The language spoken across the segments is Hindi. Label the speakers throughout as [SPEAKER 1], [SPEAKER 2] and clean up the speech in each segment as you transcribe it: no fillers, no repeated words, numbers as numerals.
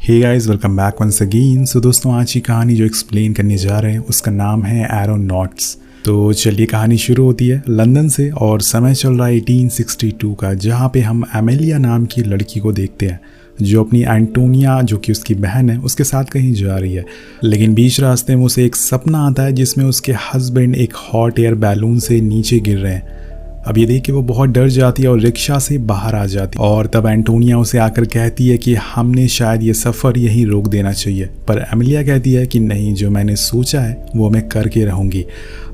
[SPEAKER 1] हे guys, welcome back once again. So दोस्तों, आज की कहानी जो एक्सप्लेन करने जा रहे हैं उसका नाम है एरोनॉट्स। तो चलिए कहानी शुरू होती है लंदन से और समय चल रहा है 1862 का, जहाँ पे हम एमेलिया नाम की लड़की को देखते हैं जो अपनी एंटोनिया जो कि उसकी बहन है उसके साथ कहीं जा रही है। लेकिन बीच रास्ते में उसे एक सपना आता है जिसमें उसके हस्बैंड एक हॉट एयर बैलून से नीचे गिर रहे हैं। अब ये देख के वो बहुत डर जाती है और रिक्शा से बाहर आ जाती है और तब एंटोनिया उसे आकर कहती है कि हमने शायद ये सफ़र यहीं रोक देना चाहिए, पर एमिलिया कहती है कि नहीं, जो मैंने सोचा है वो मैं करके रहूँगी।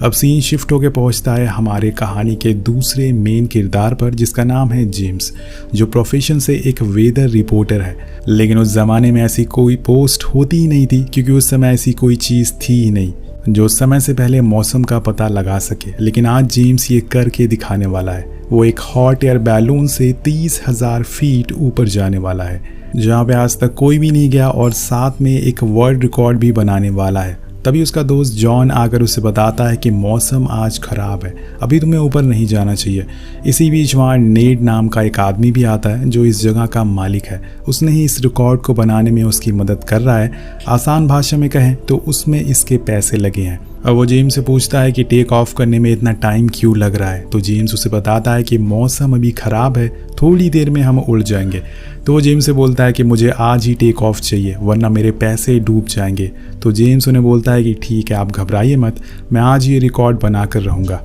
[SPEAKER 1] अब सीन शिफ्ट होकर पहुँचता है हमारे कहानी के दूसरे मेन किरदार पर, जिसका नाम है जेम्स, जो प्रोफेशन से एक वेदर रिपोर्टर है। लेकिन उस ज़माने में ऐसी कोई पोस्ट होती ही नहीं थी, क्योंकि उस समय ऐसी कोई चीज़ थी ही नहीं जो समय से पहले मौसम का पता लगा सके। लेकिन आज जेम्स ये करके दिखाने वाला है। वो एक हॉट एयर बैलून से 30,000 फीट ऊपर जाने वाला है, जहाँ पे आज तक कोई भी नहीं गया, और साथ में एक वर्ल्ड रिकॉर्ड भी बनाने वाला है। तभी उसका दोस्त जॉन आकर उसे बताता है कि मौसम आज ख़राब है, अभी तुम्हें ऊपर नहीं जाना चाहिए। इसी बीच वहाँ नेड नाम का एक आदमी भी आता है जो इस जगह का मालिक है। उसने ही इस रिकॉर्ड को बनाने में उसकी मदद कर रहा है। आसान भाषा में कहें तो उसमें इसके पैसे लगे हैं। अब वो जेम्स से पूछता है कि टेक ऑफ करने में इतना टाइम क्यों लग रहा है। तो जेम्स उसे बताता है कि मौसम अभी ख़राब है, थोड़ी देर में हम उड़ जाएंगे। तो वो जेम्स से बोलता है कि मुझे आज ही टेक ऑफ चाहिए, वरना मेरे पैसे डूब जाएंगे। तो जेम्स उन्हें बोलता है कि ठीक है, आप घबराइए मत, मैं आज ये रिकॉर्ड बना कर रहूँगा।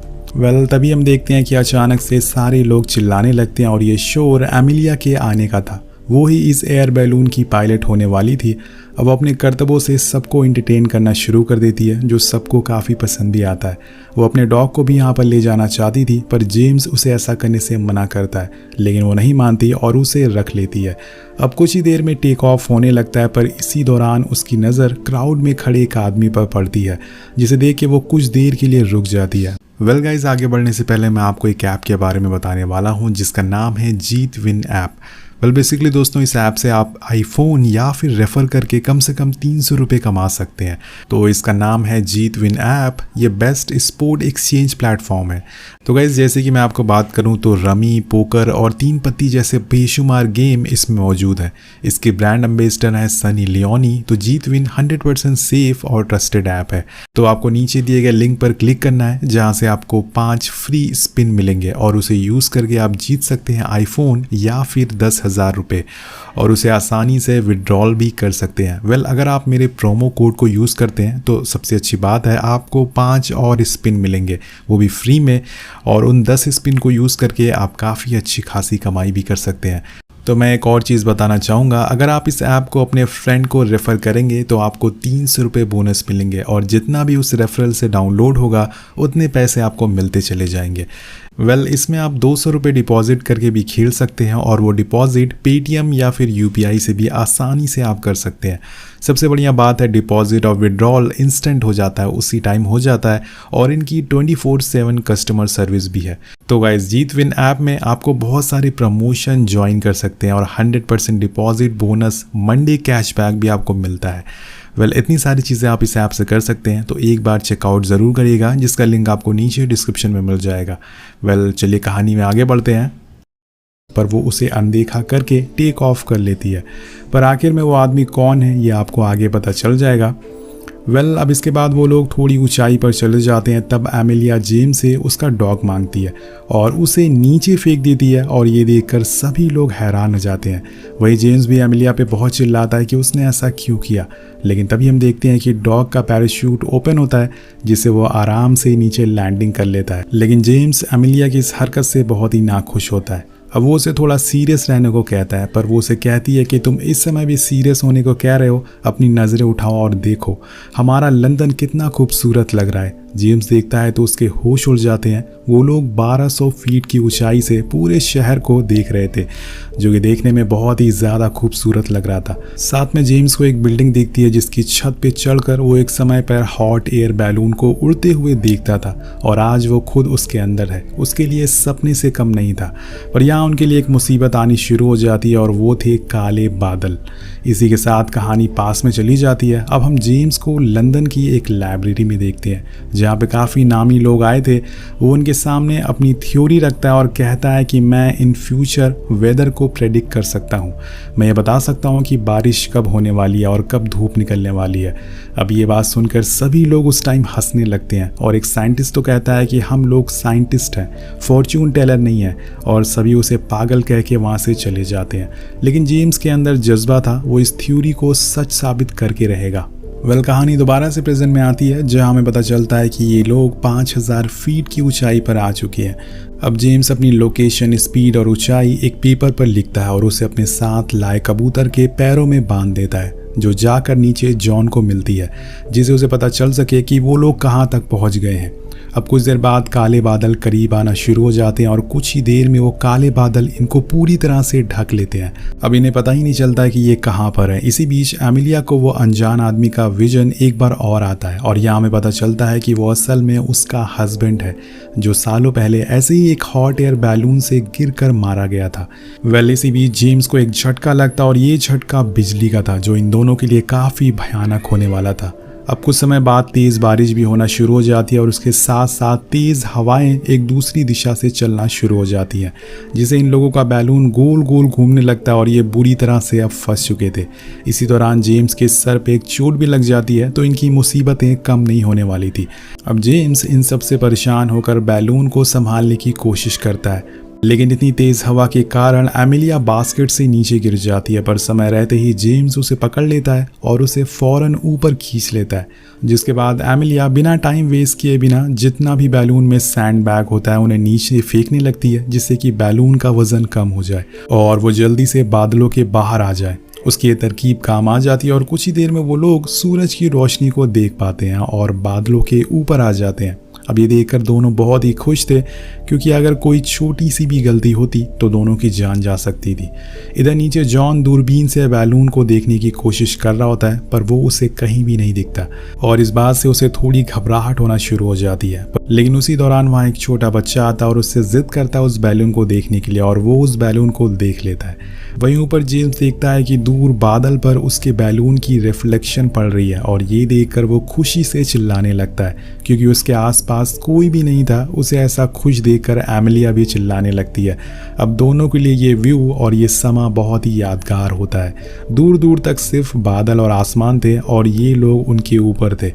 [SPEAKER 1] तभी हम देखते हैं कि अचानक से सारे लोग चिल्लाने लगते हैं और ये शोर एमिलिया के आने का था। वो ही इस एयर बैलून की पायलट होने वाली थी। अब अपने करतबों से सबको एंटरटेन करना शुरू कर देती है, जो सबको काफ़ी पसंद भी आता है। वो अपने डॉग को भी यहाँ पर ले जाना चाहती थी, पर जेम्स उसे ऐसा करने से मना करता है, लेकिन वो नहीं मानती और उसे रख लेती है। अब कुछ ही देर में टेक ऑफ होने लगता है, पर इसी दौरान उसकी नज़र क्राउड में खड़े एक आदमी पर पड़ती है, जिसे देख के वो कुछ देर के लिए रुक जाती है। वेल गाइस, आगे बढ़ने से पहले मैं आपको एक ऐप के बारे में बताने वाला हूँ जिसका नाम है जीत विन ऐप। बेसिकली दोस्तों, इस ऐप से आप आईफोन या फिर रेफर करके कम से कम 300 रुपये कमा सकते हैं। तो इसका नाम है जीत विन ऐप। ये बेस्ट स्पोर्ट एक्सचेंज प्लेटफॉर्म है। तो गाइस, जैसे कि मैं आपको बात करूं तो रमी, पोकर और तीन पत्ती जैसे बेशुमार गेम इसमें मौजूद है। इसके ब्रांड एम्बेसडर है सनी लियोनी। तो जीत विन 100% सेफ और ट्रस्टेड ऐप है। तो आपको नीचे दिए गए लिंक पर क्लिक करना है, जहां से आपको 5 फ्री स्पिन मिलेंगे और उसे यूज़ करके आप जीत सकते हैं आईफोन या फिर 10,000 रुपये, और उसे आसानी से विड्रॉल भी कर सकते हैं। अगर आप मेरे प्रोमो कोड को यूज़ करते हैं तो सबसे अच्छी बात है, आपको 5 और स्पिन मिलेंगे, वो भी फ्री में, और उन 10 स्पिन को यूज़ करके आप काफ़ी अच्छी खासी कमाई भी कर सकते हैं। तो मैं एक और चीज़ बताना चाहूँगा, अगर आप इस ऐप को अपने फ्रेंड को रेफ़र करेंगे तो आपको 300 रुपये बोनस मिलेंगे, और जितना भी उस रेफरल से डाउनलोड होगा उतने पैसे आपको मिलते चले जाएंगे। इसमें आप 200 रुपये डिपॉजिट करके भी खेल सकते हैं, और वो डिपॉजिट पेटीएम या फिर यूपीआई से भी आसानी से आप कर सकते हैं। सबसे बढ़िया बात है, डिपॉजिट और विड्रॉल इंस्टेंट हो जाता है, उसी टाइम हो जाता है, और इनकी 24/7 कस्टमर सर्विस भी है। तो गाइस, जीत विन ऐप में आपको बहुत सारे प्रमोशन ज्वाइन कर सकते हैं, और 100% डिपॉजिट बोनस, मंडे कैशबैक भी आपको मिलता है। इतनी सारी चीज़ें आप इस ऐप से कर सकते हैं, तो एक बार चेकआउट ज़रूर करिएगा, जिसका लिंक आपको नीचे डिस्क्रिप्शन में मिल जाएगा। चलिए कहानी में आगे बढ़ते हैं। पर वो उसे अनदेखा करके टेक ऑफ कर लेती है, पर आखिर में वो आदमी कौन है ये आपको आगे पता चल जाएगा। अब इसके बाद वो लोग थोड़ी ऊंचाई पर चले जाते हैं। तब एमिलिया जेम्स से उसका डॉग मांगती है और उसे नीचे फेंक देती है, और ये देखकर सभी लोग हैरान हो जाते हैं। वही जेम्स भी एमिलिया पे बहुत चिल्लाता है कि उसने ऐसा क्यों किया। लेकिन तभी हम देखते हैं कि डॉग का पैराशूट ओपन होता है, जिससे वो आराम से नीचे लैंडिंग कर लेता है। लेकिन जेम्स एमिलिया की इस हरकत से बहुत ही नाखुश होता है। अब वो उसे थोड़ा सीरियस रहने को कहता है, पर वो उसे कहती है कि तुम इस समय भी सीरियस होने को कह रहे हो, अपनी नज़रें उठाओ और देखो हमारा लंदन कितना खूबसूरत लग रहा है। जेम्स देखता है तो उसके होश उड़ जाते हैं। वो लोग 1200 फीट की ऊंचाई से पूरे शहर को देख रहे थे, जो कि देखने में बहुत ही ज़्यादा खूबसूरत लग रहा था। साथ में जेम्स को एक बिल्डिंग दिखती है, जिसकी छत पे चढ़कर वो एक समय पर हॉट एयर बैलून को उड़ते हुए देखता था, और आज वो खुद उसके अंदर है। उसके लिए सपने से कम नहीं था। पर यहाँ उनके लिए एक मुसीबत आनी शुरू हो जाती है, और वो थे काले बादल। इसी के साथ कहानी पास में चली जाती है। अब हम जेम्स को लंदन की एक लाइब्रेरी में देखते हैं, जहाँ पे काफ़ी नामी लोग आए थे। वो उनके सामने अपनी थ्योरी रखता है और कहता है कि मैं इन फ्यूचर वेदर को प्रेडिक्ट कर सकता हूँ। मैं ये बता सकता हूँ कि बारिश कब होने वाली है और कब धूप निकलने वाली है। अब ये बात सुनकर सभी लोग उस टाइम हंसने लगते हैं और एक साइंटिस्ट तो कहता है कि हम लोग साइंटिस्ट हैं, फॉर्च्यून टेलर नहीं है, और सभी उसे पागल कह के वहाँ से चले जाते हैं। लेकिन जेम्स के अंदर जज्बा था, वो इस थ्योरी को सच साबित करके रहेगा। कहानी दोबारा से प्रेजेंट में आती है, जहां हमें पता चलता है कि ये लोग 5000 फीट की ऊंचाई पर आ चुके हैं। अब जेम्स अपनी लोकेशन, स्पीड और ऊंचाई एक पेपर पर लिखता है और उसे अपने साथ लाए कबूतर के पैरों में बांध देता है, जो जाकर नीचे जॉन को मिलती है, जिसे उसे पता चल सके कि वो लोग कहाँ तक पहुँच गए हैं। अब कुछ देर बाद काले बादल करीब आना शुरू हो जाते हैं और कुछ ही देर में वो काले बादल इनको पूरी तरह से ढक लेते हैं। अब इन्हें पता ही नहीं चलता कि ये कहाँ पर है। इसी बीच एमिलिया को वो अनजान आदमी का विजन एक बार और आता है और यहाँ हमें पता चलता है कि वो असल में उसका हस्बैंड है, जो सालों पहले ऐसे ही एक हॉट एयर बैलून से गिरकर मारा गया था। इसी बीच जेम्स को एक झटका लगता और ये झटका बिजली का था, जो इन दोनों के लिए काफ़ी भयानक होने वाला था। अब कुछ समय बाद तेज़ बारिश भी होना शुरू हो जाती है और उसके साथ साथ तेज़ हवाएं एक दूसरी दिशा से चलना शुरू हो जाती हैं, जिससे इन लोगों का बैलून गोल गोल घूमने लगता है और ये बुरी तरह से अब फंस चुके थे। इसी दौरान जेम्स के सर पे एक चोट भी लग जाती है, तो इनकी मुसीबतें कम नहीं होने वाली थी। अब जेम्स इन सब से परेशान होकर बैलून को संभालने की कोशिश करता है, लेकिन इतनी तेज हवा के कारण एमिलिया बास्केट से नीचे गिर जाती है, पर समय रहते ही जेम्स उसे पकड़ लेता है और उसे फौरन ऊपर खींच लेता है। जिसके बाद एमिलिया बिना टाइम वेस्ट किए बिना जितना भी बैलून में सैंड बैग होता है उन्हें नीचे फेंकने लगती है, जिससे कि बैलून का वजन कम हो जाए और वो जल्दी से बादलों के बाहर आ जाए। उसकी ये तरकीब काम आ जाती है और कुछ ही देर में वो लोग सूरज की रोशनी को देख पाते हैं और बादलों के ऊपर आ जाते हैं। अब ये देखकर दोनों बहुत ही खुश थे, क्योंकि अगर कोई छोटी सी भी गलती होती तो दोनों की जान जा सकती थी। इधर नीचे जॉन दूरबीन से बैलून को देखने की कोशिश कर रहा होता है, पर वो उसे कहीं भी नहीं दिखता और इस बात से उसे थोड़ी घबराहट होना शुरू हो जाती है। लेकिन उसी दौरान वहाँ एक छोटा बच्चा आता है और उससे जिद करता है उस बैलून को देखने के लिए, और वो उस बैलून को देख लेता है। वहीं ऊपर जेम्स देखता है कि दूर बादल पर उसके बैलून की रिफ्लेक्शन पड़ रही है और ये देखकर वो खुशी से चिल्लाने लगता है, क्योंकि उसके आसपास कोई भी नहीं था। उसे ऐसा खुश देखकर एमिलिया भी चिल्लाने लगती है। अब दोनों के लिए ये व्यू और ये समा बहुत ही यादगार होता है। दूर दूर तक सिर्फ बादल और आसमान थे और ये लोग उनके ऊपर थे।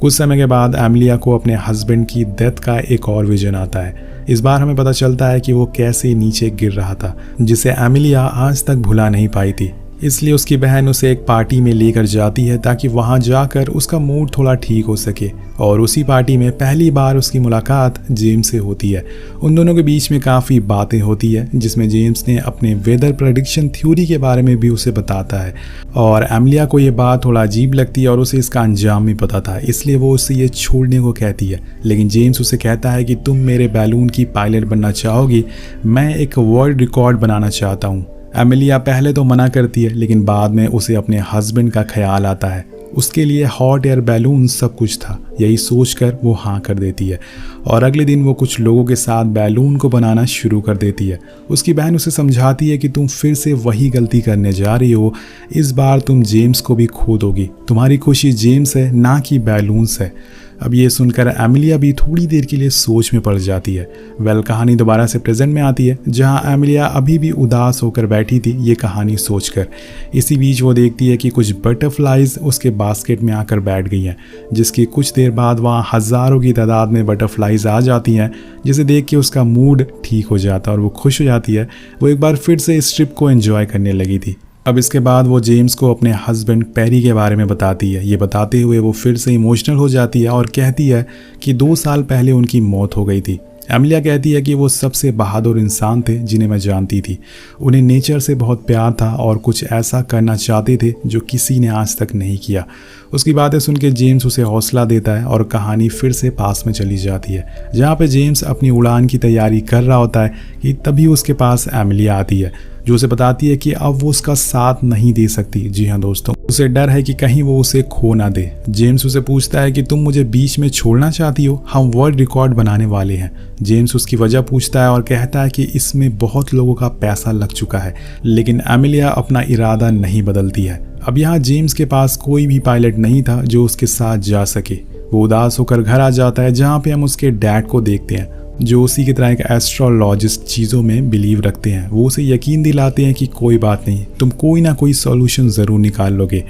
[SPEAKER 1] कुछ समय के बाद एमिलिया को अपने हस्बैंड की डेथ का एक और विजन आता है। इस बार हमें पता चलता है कि वो कैसे नीचे गिर रहा था, जिसे एमिलिया आज तक भुला नहीं पाई थी। इसलिए उसकी बहन उसे एक पार्टी में लेकर जाती है ताकि वहां जाकर उसका मूड थोड़ा ठीक हो सके, और उसी पार्टी में पहली बार उसकी मुलाकात जेम्स से होती है। उन दोनों के बीच में काफ़ी बातें होती है, जिसमें जेम्स ने अपने वेदर प्रेडिक्शन थ्योरी के बारे में भी उसे बताता है, और एमिलिया को ये बात थोड़ा अजीब लगती है और उसे इसका अंजाम भी पता था, इसलिए वो उसे ये छोड़ने को कहती है। लेकिन जेम्स उसे कहता है कि तुम मेरे बैलून की पायलट बनना चाहोगी, मैं एक वर्ल्ड रिकॉर्ड बनाना चाहता हूँ। एमिलिया पहले तो मना करती है, लेकिन बाद में उसे अपने हस्बैंड का ख्याल आता है। उसके लिए हॉट एयर बैलून सब कुछ था, यही सोचकर वो हाँ कर देती है और अगले दिन वो कुछ लोगों के साथ बैलून को बनाना शुरू कर देती है। उसकी बहन उसे समझाती है कि तुम फिर से वही गलती करने जा रही हो, इस बार तुम जेम्स को भी खो दोगी। तुम्हारी खुशी जेम्स है, ना कि बैलून्स है। अब ये सुनकर एमिलिया भी थोड़ी देर के लिए सोच में पड़ जाती है। कहानी दोबारा से प्रेजेंट में आती है, जहां एमिलिया अभी भी उदास होकर बैठी थी ये कहानी सोचकर। इसी बीच वो देखती है कि कुछ बटरफ्लाइज उसके बास्केट में आकर बैठ गई हैं, जिसकी कुछ देर बाद वहाँ हज़ारों की तादाद में बटरफ्लाइज आ जाती हैं, जिसे देख के उसका मूड ठीक हो जाता है और वो खुश हो जाती है। वो एक बार फिर से इस ट्रिप को एंजॉय करने लगी थी। अब इसके बाद वो जेम्स को अपने हस्बैंड पेरी के बारे में बताती है। ये बताते हुए वो फिर से इमोशनल हो जाती है और कहती है कि 2 साल पहले उनकी मौत हो गई थी। एमिलिया कहती है कि वो सबसे बहादुर इंसान थे जिन्हें मैं जानती थी। उन्हें नेचर से बहुत प्यार था और कुछ ऐसा करना चाहते थे जो किसी ने आज तक नहीं किया। उसकी बातें सुन के जेम्स उसे हौसला देता है और कहानी फिर से पास में चली जाती है, जहाँ पे जेम्स अपनी उड़ान की तैयारी कर रहा होता है कि तभी उसके पास एमिलिया आती है, जो उसे बताती है कि अब वो उसका साथ नहीं दे सकती। जी हाँ दोस्तों, उसे डर है कि कहीं वो उसे खो ना दे। जेम्स उसे पूछता है कि तुम मुझे बीच में छोड़ना चाहती हो, हम वर्ल्ड रिकॉर्ड बनाने वाले हैं। जेम्स उसकी वजह पूछता है और कहता है कि इसमें बहुत लोगों का पैसा लग चुका है, लेकिन एमिलिया अपना इरादा नहीं बदलती है। अब यहाँ जेम्स के पास कोई भी पायलट नहीं था जो उसके साथ जा सके। वो उदास होकर घर आ जाता है, जहाँ पे हम उसके डैड को देखते हैं जो उसी की तरह एक एस्ट्रोलॉजिस्ट चीज़ों में बिलीव रखते हैं। वो उसे यकीन दिलाते हैं कि कोई बात नहीं, तुम कोई ना कोई सॉल्यूशन ज़रूर निकाल लोगे।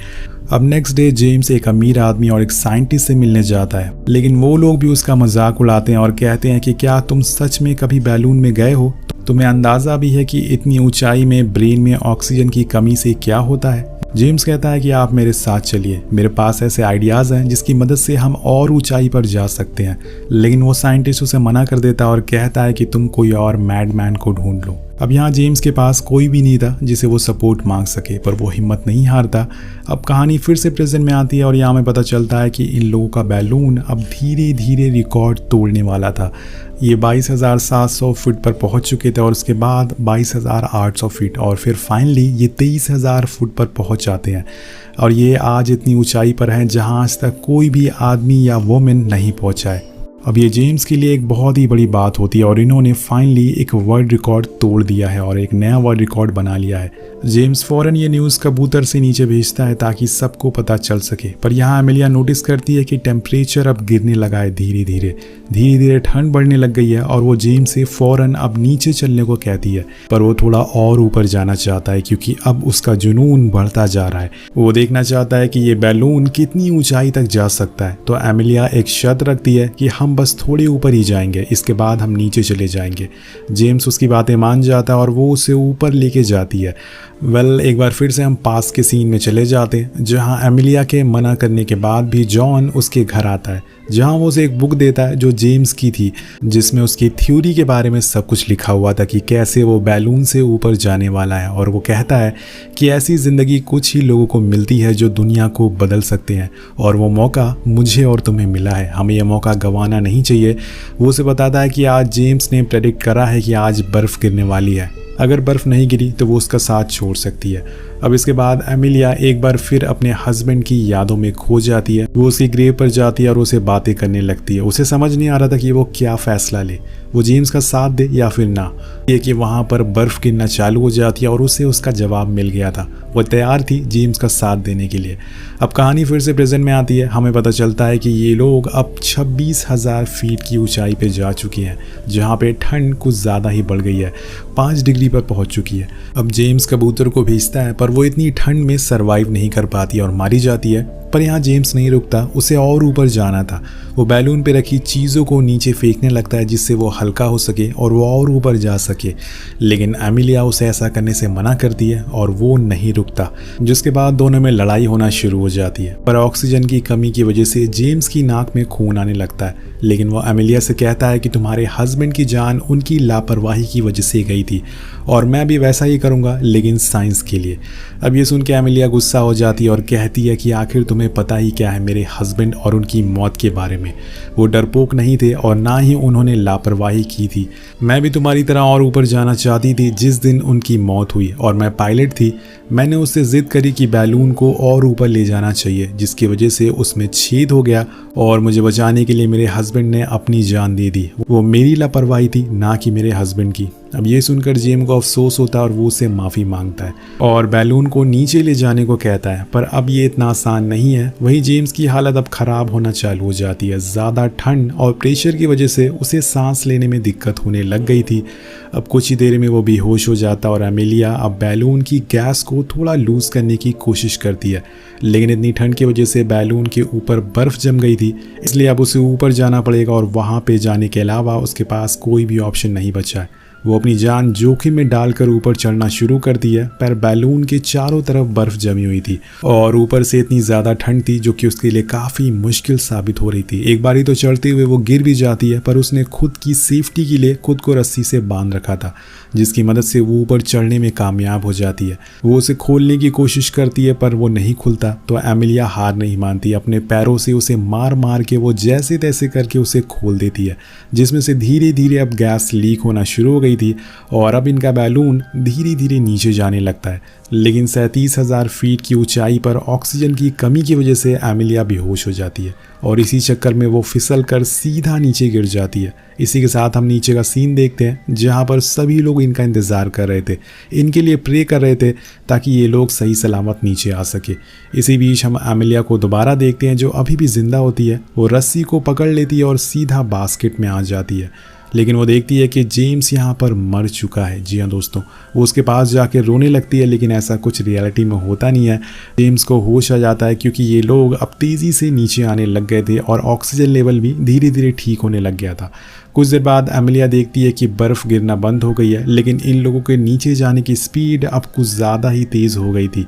[SPEAKER 1] अब नेक्स्ट डे जेम्स एक अमीर आदमी और एक साइंटिस्ट से मिलने जाता है, लेकिन वो लोग भी उसका मजाक उड़ाते हैं और कहते हैं कि क्या तुम सच में कभी बैलून में गए हो? तुम्हें अंदाज़ा भी है कि इतनी ऊंचाई में ब्रेन में ऑक्सीजन की कमी से क्या होता है? जेम्स कहता है कि आप मेरे साथ चलिए, मेरे पास ऐसे आइडियाज़ हैं जिसकी मदद से हम और ऊंचाई पर जा सकते हैं। लेकिन वो साइंटिस्ट उसे मना कर देता है और कहता है कि तुम कोई और मैडमैन को ढूंढ लो। अब यहाँ जेम्स के पास कोई भी नहीं था जिसे वो सपोर्ट मांग सके, पर वो हिम्मत नहीं हारता। अब कहानी फिर से प्रेजेंट में आती है और यहाँ में पता चलता है कि इन लोगों का बैलून अब धीरे धीरे रिकॉर्ड तोड़ने वाला था। ये 22,700 फीट पर पहुंच चुके थे और उसके बाद 22,800 फीट और फिर फाइनली ये 23,000 फुट पर पहुंच जाते हैं। और ये आज इतनी ऊंचाई पर है जहां आज तक कोई भी आदमी या वुमेन नहीं पहुंचा है। अब ये जेम्स के लिए एक बहुत ही बड़ी बात होती है और इन्होंने फाइनली एक वर्ल्ड रिकॉर्ड तोड़ दिया है और एक नया वर्ल्ड रिकॉर्ड बना लिया है। जेम्स फौरन ये न्यूज़ कबूतर से नीचे भेजता है ताकि सबको पता चल सके, पर यहाँ एमिलिया नोटिस करती है कि टेम्परेचर अब गिरने लगा है। धीरे धीरे ठंड बढ़ने लग गई है और वो जेम्स से फौरन अब नीचे चलने को कहती है, पर वो थोड़ा और ऊपर जाना चाहता है क्योंकि अब उसका जुनून बढ़ता जा रहा है। वो देखना चाहता है कि ये बैलून कितनी ऊंचाई तक जा सकता है। तो एमिलिया एक शर्त रखती है कि हम बस थोड़े ऊपर ही जाएंगे, इसके बाद हम नीचे चले जाएंगे। जेम्स उसकी बातें मान जाता है और वो उसे ऊपर लेके जाती है। एक बार फिर से हम पास के सीन में चले जाते हैं जहां एमिलिया के मना करने के बाद भी जॉन उसके घर आता है, जहां वो उसे एक बुक देता है जो जेम्स की थी, जिसमें उसकी थ्योरी के बारे में सब कुछ लिखा हुआ था कि कैसे वो बैलून से ऊपर जाने वाला है। और वो कहता है कि ऐसी ज़िंदगी कुछ ही लोगों को मिलती है जो दुनिया को बदल सकते हैं और वो मौका मुझे और तुम्हें मिला है, हमें यह मौका गंवाना नहीं चाहिए। वो उसे बताता है कि आज जेम्स ने प्रेडिक्ट करा है कि आज बर्फ़ गिरने वाली है, अगर बर्फ़ नहीं गिरी तो वो उसका साथ छोड़ सकती है। अब इसके बाद एमिलिया एक बार फिर अपने हस्बैंड की यादों में खो जाती है। वो उसकी ग्रेव पर जाती है और उसे बातें करने लगती है। उसे समझ नहीं आ रहा था कि वो क्या फ़ैसला ले, वो जेम्स का साथ दे या फिर ना। ये कि वहाँ पर बर्फ़ गिरना चालू हो जाती है और उसे उसका जवाब मिल गया था। वो तैयार थी जेम्स का साथ देने के लिए। अब कहानी फिर से प्रेजेंट में आती है। हमें पता चलता है कि ये लोग अब 26,000 फीट की ऊंचाई पे जा चुके हैं, जहाँ पे ठंड कुछ ज़्यादा ही बढ़ गई है, 5 डिग्री पर पहुँच चुकी है। अब जेम्स कबूतर को भेजता है, पर वो इतनी ठंड में सरवाइव नहीं कर पाती और मारी जाती है। पर यहाँ जेम्स नहीं रुकता, उसे और ऊपर जाना था। वो बैलून पे रखी चीज़ों को नीचे फेंकने लगता है जिससे वो हल्का हो सके और वो और ऊपर जा सके। लेकिन एमिलिया उसे ऐसा करने से मना करती है और वो नहीं रुकता, जिसके बाद दोनों में लड़ाई होना शुरू हो जाती है। पर ऑक्सीजन की कमी की वजह से जेम्स की नाक में खून आने लगता है, लेकिन वो एमिलिया से कहता है कि तुम्हारे हस्बैंड की जान उनकी लापरवाही की वजह से गई थी और मैं भी वैसा ही करूँगा, लेकिन साइंस के लिए। अब ये सुन के एमिलिया गुस्सा हो जाती है और कहती है कि आखिर तुम्हें पता ही क्या है मेरे हस्बैंड और उनकी मौत के बारे में। वो डरपोक नहीं थे और ना ही उन्होंने लापरवाही की थी। मैं भी तुम्हारी तरह और ऊपर जाना चाहती थी जिस दिन उनकी मौत हुई, और मैं पायलट थी। मैंने उससे जिद करी कि बैलून को और ऊपर ले जाना चाहिए, जिसकी वजह से उसमें छेद हो गया और मुझे बचाने के लिए मेरे हस्बैंड ने अपनी जान दे दी। वो मेरी लापरवाही थी, ना कि मेरे हस्बैंड की। अब ये सुनकर जेम को अफसोस होता है और वो उससे माफ़ी मांगता है और बैलून को नीचे ले जाने को कहता है, पर अब ये इतना आसान नहीं है। वही जेम्स की हालत अब ख़राब होना चालू हो जाती है। ज़्यादा ठंड और प्रेशर की वजह से उसे सांस लेने में दिक्कत होने लग गई थी। अब कुछ ही देर में वो बेहोश हो जाता और एमिलिया अब बैलून की गैस को थोड़ा लूज़ करने की कोशिश करती है, लेकिन इतनी ठंड की वजह से बैलून के ऊपर बर्फ़ जम गई थी, इसलिए अब उसे ऊपर जाना पड़ेगा और वहाँ पे जाने के अलावा उसके पास कोई भी ऑप्शन नहीं बचा है। वो अपनी जान जोखिम में डालकर ऊपर चढ़ना शुरू करती है, पर बैलून के चारों तरफ बर्फ जमी हुई थी और ऊपर से इतनी ज़्यादा ठंड थी जो कि उसके लिए काफ़ी मुश्किल साबित हो रही थी। एक बारी तो चढ़ते हुए वो गिर भी जाती है, पर उसने खुद की सेफ्टी के लिए खुद को रस्सी से बांध रखा था, जिसकी मदद से वो ऊपर चढ़ने में कामयाब हो जाती है। वो उसे खोलने की कोशिश करती है पर वो नहीं खुलता, तो एमिलिया हार नहीं मानती। अपने पैरों से उसे मार मार के वो जैसे तैसे करके उसे खोल देती है, जिसमें से धीरे धीरे अब गैस लीक होना शुरू हो गई थी और अब इनका बैलून धीरे धीरे नीचे जाने लगता है। लेकिन 37,000 फीट की ऊंचाई पर ऑक्सीजन की कमी की वजह से एमिलिया बेहोश हो जाती है और इसी चक्कर में वो फिसल कर सीधा नीचे गिर जाती है। इसी के साथ हम नीचे का सीन देखते हैं जहाँ पर सभी लोग इनका इंतज़ार कर रहे थे, इनके लिए प्रे कर रहे थे ताकि ये लोग सही सलामत नीचे आ सके। इसी बीच हम एमिलिया को दोबारा देखते हैं जो अभी भी जिंदा होती है। वो रस्सी को पकड़ लेती है और सीधा बास्केट में आ जाती है, लेकिन वो देखती है कि जेम्स यहाँ पर मर चुका है। जी हाँ दोस्तों, वो उसके पास जाके रोने लगती है, लेकिन ऐसा कुछ रियलिटी में होता नहीं है। जेम्स को होश आ जाता है क्योंकि ये लोग अब तेज़ी से नीचे आने लग गए थे और ऑक्सीजन लेवल भी धीरे धीरे ठीक होने लग गया था। कुछ देर बाद एमिलिया देखती है कि बर्फ़ गिरना बंद हो गई है, लेकिन इन लोगों के नीचे जाने की स्पीड अब कुछ ज़्यादा ही तेज़ हो गई थी।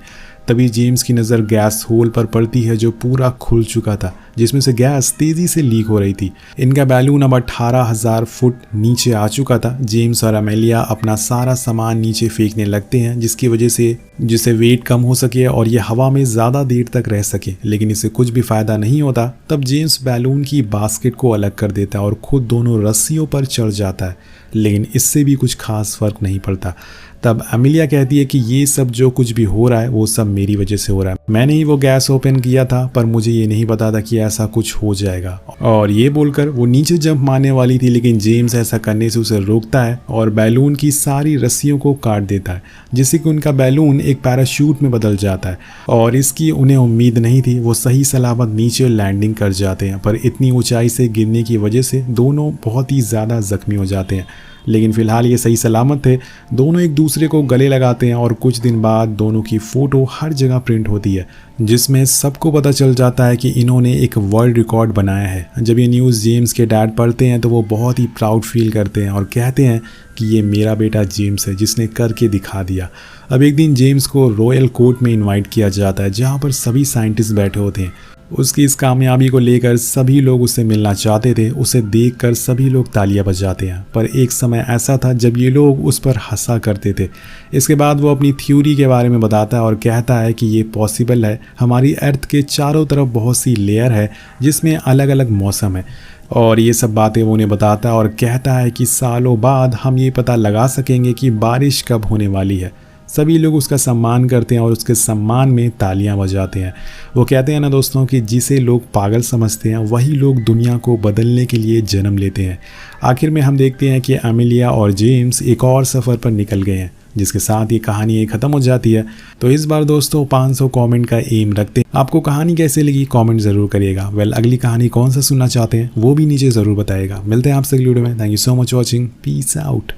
[SPEAKER 1] तभी जेम्स की नज़र गैस होल पर पड़ती है जो पूरा खुल चुका था, जिसमें से गैस तेज़ी से लीक हो रही थी। इनका बैलून अब 18,000 फुट नीचे आ चुका था। जेम्स और एमिलिया अपना सारा सामान नीचे फेंकने लगते हैं जिसकी वजह से जिससे वेट कम हो सके और ये हवा में ज़्यादा देर तक रह सके, लेकिन इससे कुछ भी फ़ायदा नहीं होता। तब जेम्स बैलून की बास्केट को अलग कर देता है और खुद दोनों रस्सियों पर चढ़ जाता है, लेकिन इससे भी कुछ खास फ़र्क नहीं पड़ता। तब एमिलिया कहती है कि ये सब जो कुछ भी हो रहा है वो सब मेरी वजह से हो रहा है। मैंने ही वो गैस ओपन किया था, पर मुझे ये नहीं पता था कि ऐसा कुछ हो जाएगा। और ये बोलकर वो नीचे जंप मारने वाली थी, लेकिन जेम्स ऐसा करने से उसे रोकता है और बैलून की सारी रस्सियों को काट देता है, जिससे कि उनका बैलून एक पैराशूट में बदल जाता है। और इसकी उन्हें उम्मीद नहीं थी। वो सही सलामत नीचे लैंडिंग कर जाते हैं, पर इतनी ऊंचाई से गिरने की वजह से दोनों बहुत ही ज़्यादा जख्मी हो जाते हैं। लेकिन फिलहाल ये सही सलामत थे। दोनों एक दूसरे को गले लगाते हैं और कुछ दिन बाद दोनों की फ़ोटो हर जगह प्रिंट होती है, जिसमें सबको पता चल जाता है कि इन्होंने एक वर्ल्ड रिकॉर्ड बनाया है। जब ये न्यूज़ जेम्स के डैड पढ़ते हैं तो वो बहुत ही प्राउड फील करते हैं और कहते हैं कि ये मेरा बेटा जेम्स है जिसने करके दिखा दिया। अब एक दिन जेम्स को रॉयल कोर्ट में इन्वाइट किया जाता है जहाँ पर सभी साइंटिस्ट बैठे होते हैं। उसकी इस कामयाबी को लेकर सभी लोग उससे मिलना चाहते थे। उसे देखकर सभी लोग तालियां बजाते हैं, पर एक समय ऐसा था जब ये लोग उस पर हंसा करते थे। इसके बाद वो अपनी थ्योरी के बारे में बताता है और कहता है कि ये पॉसिबल है। हमारी अर्थ के चारों तरफ बहुत सी लेयर है जिसमें अलग अलग मौसम है, और ये सब बातें वो उन्हें बताता है और कहता है कि सालों बाद हम ये पता लगा सकेंगे कि बारिश कब होने वाली है। सभी लोग उसका सम्मान करते हैं और उसके सम्मान में तालियां बजाते हैं। वो कहते हैं ना दोस्तों कि जिसे लोग पागल समझते हैं वही लोग दुनिया को बदलने के लिए जन्म लेते हैं। आखिर में हम देखते हैं कि एमिलिया और जेम्स एक और सफ़र पर निकल गए हैं, जिसके साथ ये कहानी ख़त्म हो जाती है। तो इस बार दोस्तों 500 कमेंट का एम रखते हैं। आपको कहानी कैसे लगी कमेंट ज़रूर करिएगा। अगली कहानी कौन सा सुनना चाहते हैं वो भी नीचे ज़रूर बताइएगा। मिलते हैं आपसे अगली वीडियो में। Thank you so much watching. Peace out.